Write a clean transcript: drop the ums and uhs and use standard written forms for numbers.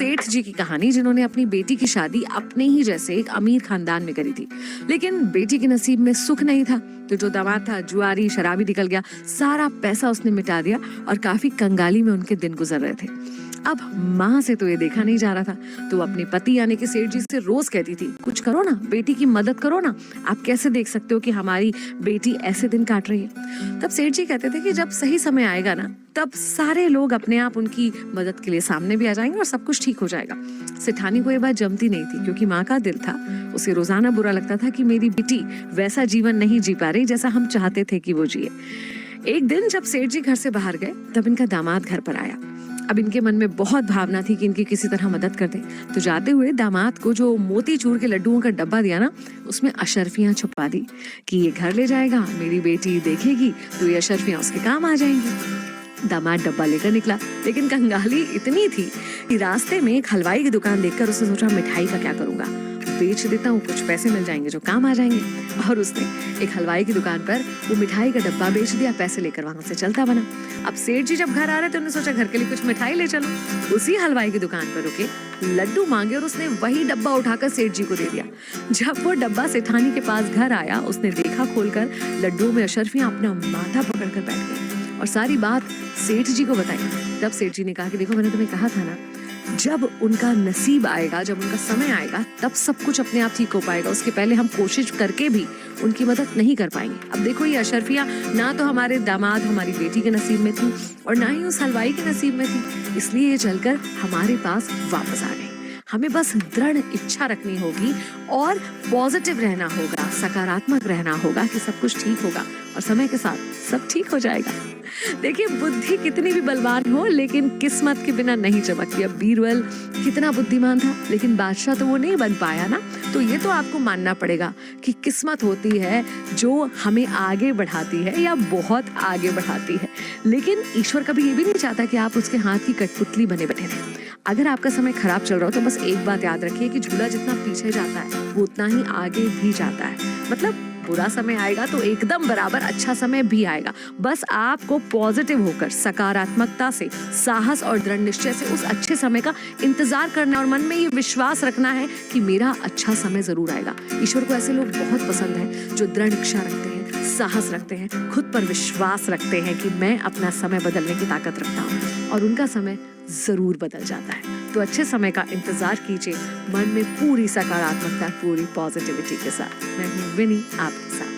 सेठ जी की कहानी, जिन्होंने अपनी बेटी की शादी अपने ही जैसे एक अमीर खानदान में करी थी, लेकिन बेटी के नसीब में सुख नहीं था। तो जो दामाद था जुआरी शराबी निकल गया, सारा पैसा उसने मिटा दिया और काफी कंगाली में उनके दिन गुजर रहे थे। अब माँ से तो ये देखा नहीं जा रहा था, तो अपने पति यानी कि सेठ जी से रोज कहती थी, कुछ करो ना, बेटी की मदद करो ना, आप कैसे देख सकते हो कि हमारी बेटी ऐसे दिन काट रही है। तब सेठ जी कहते थे कि जब सही समय आएगा ना, तब सारे लोग अपने आप उनकी मदद के लिए सामने भी आ जाएंगे और सब कुछ ठीक हो जाएगा। सेठानी को ये बात जमती नहीं थी, क्योंकि माँ का दिल था, उसे रोजाना बुरा लगता था कि मेरी बेटी वैसा जीवन नहीं जी पा रही जैसा हम चाहते थे कि वो जिए। एक दिन जब सेठ जी घर से बाहर गए, तब इनका दामाद घर पर आया। अब इनके मन में बहुत भावना थी कि इनकी किसी तरह मदद कर दे। तो जाते हुए दामाद को जो मोती चूर के लड्डुओं का डब्बा दिया ना, उसमें अशर्फियां छुपा दी कि ये घर ले जाएगा, मेरी बेटी देखेगी तो ये अशर्फियां उसके काम आ जाएंगी। दामाद डब्बा लेकर निकला, लेकिन कंगाली इतनी थी कि रास्ते में एक हलवाई की दुकान देखकर उसने सोचा, मिठाई का क्या करूंगा, बेच देता हूँ, कुछ पैसे मिल जाएंगे जो काम आ जाएंगे। और उसने एक हलवाई की दुकान पर वो मिठाई का डब्बा बेच दिया, पैसे लेकर वहां से चलता बना। अब सेठ जी जब घर आ रहे थे, उन्होंने सोचा घर के लिए कुछ मिठाई ले चलो। उसी हलवाई की दुकान पर रुके, लड्डू मांगे और उसने वही डब्बा उठाकर सेठ जी को दे दिया। जब वो डब्बा सेठानी के पास घर आया, उसने देखा खोलकर, लड्डुओं में अशर्फियां अपना माथा पकड़कर बैठ गई और सारी बात सेठ जी को बताई। तब सेठ जी ने कहा कि देखो, मैंने तुम्हें कहा था ना, जब उनका नसीब आएगा, जब उनका समय आएगा, तब सब कुछ अपने आप ठीक हो पाएगा। उसके पहले हम कोशिश करके भी उनकी मदद नहीं कर पाएंगे। अब देखो, ये अशर्फियां ना तो हमारे दामाद हमारी बेटी के नसीब में थी और ना ही उस हलवाई के नसीब में थी, इसलिए ये चलकर हमारे पास वापस आ गई। हमें बस दृढ़ इच्छा रखनी होगी और पॉजिटिव रहना होगा, सकारात्मक रहना होगा कि सब कुछ ठीक होगा और समय के साथ सब ठीक हो जाएगा। देखिए, बुद्धि कितनी भी बलवान हो, लेकिन किस्मत के बिना नहीं चमकती। अब बीरबल कितना बुद्धिमान था, लेकिन बादशाह तो वो नहीं बन पाया ना। तो ये तो आपको मानना पड़ेगा कि किस्मत होती है जो हमें आगे बढ़ाती है या बहुत आगे बढ़ाती है, लेकिन ईश्वर कभी ये भी नहीं चाहता कि आप उसके हाथ की कठपुतली बने बैठे रहें। अगर आपका समय खराब चल रहा हो, तो बस एक बात याद रखिए कि झूला जितना पीछे जाता है, वो उतना ही आगे भी जाता है। मतलब बुरा समय आएगा तो एकदम बराबर अच्छा समय भी आएगा। बस आपको पॉजिटिव होकर, सकारात्मकता से, साहस और दृढ़ निश्चय से उस अच्छे समय का इंतजार करना और मन में ये विश्वास रखना है कि मेरा अच्छा समय जरूर आएगा। ईश्वर को ऐसे लोग बहुत पसंद है जो दृढ़ इच्छा रखते हैं, साहस रखते हैं, खुद पर विश्वास रखते हैं कि मैं अपना समय बदलने की ताकत रखता हूँ, और उनका समय जरूर बदल जाता है। तो अच्छे समय का इंतजार कीजिए, मन में पूरी सकारात्मकता, पूरी पॉजिटिविटी के साथ। मैं हूँ विनी, आपके साथ।